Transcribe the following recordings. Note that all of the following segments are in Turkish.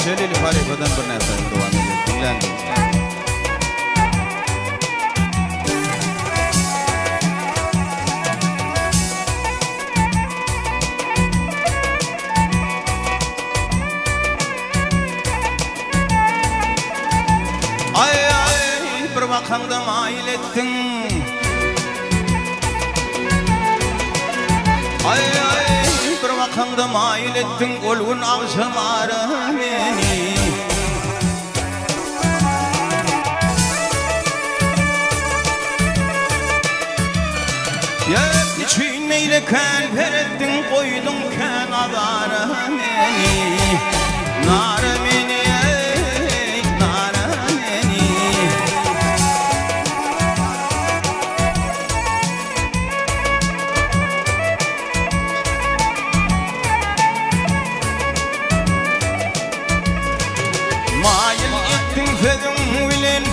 Şöyle halifadan bir narsa devam ediyor. Dinleyin. Bir bakanda mail ettin. Ay bir bakanda mail ettin. Olgun akşamara beni. Ya içineyle kalper ettin. Koydun kenara beni. Nara beni.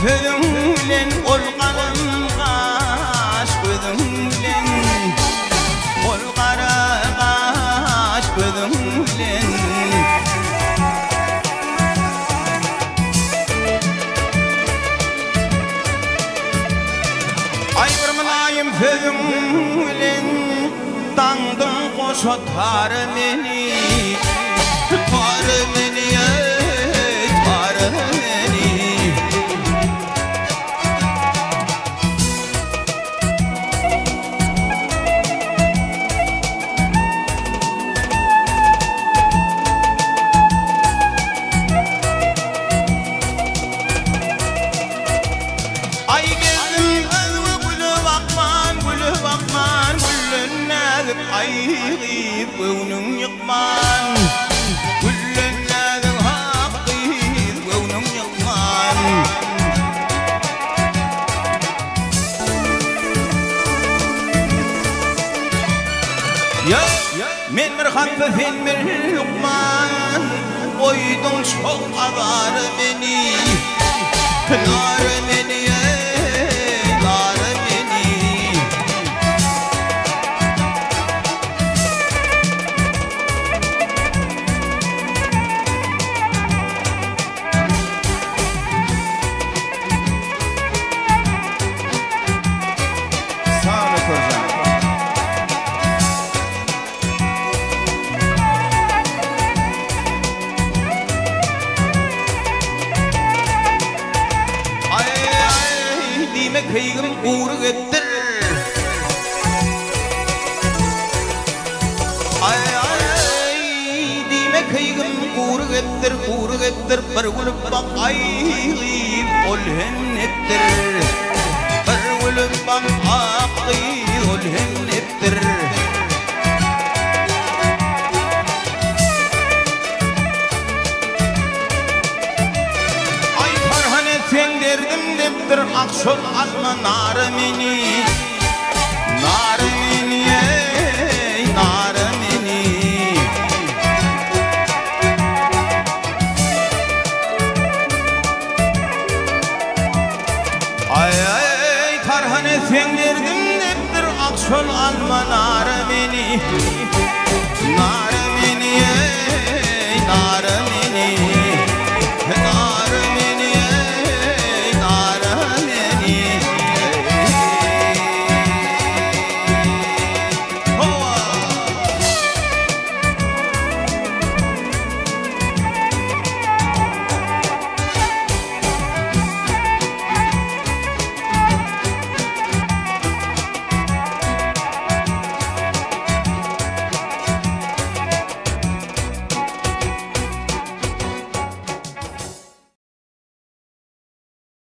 Fedumlen ol qalım qaş fedumlen ol qara qaş fedumlen ay bir mınayım fedumlen tangdım qoşatar meni tar meni tar meni. Ayğib öwnüm yıkman Kullenlâdı haqqîb öwnüm yıkman Ya men bir hakkı fen bir lukman Oydun çok agar beni Nar beni nar beni. Kıygım uğru gettir. Ay dime kıygım uğru gettir bir gülüp bak ayğib ol hennettir bir gülüp bak ayğib ol hennettir. Ay farhane sen derdim deptir akşol alma nar meni nar meni nar meni. Ay tarhane sen derdim deptir akşol alma nar meni nar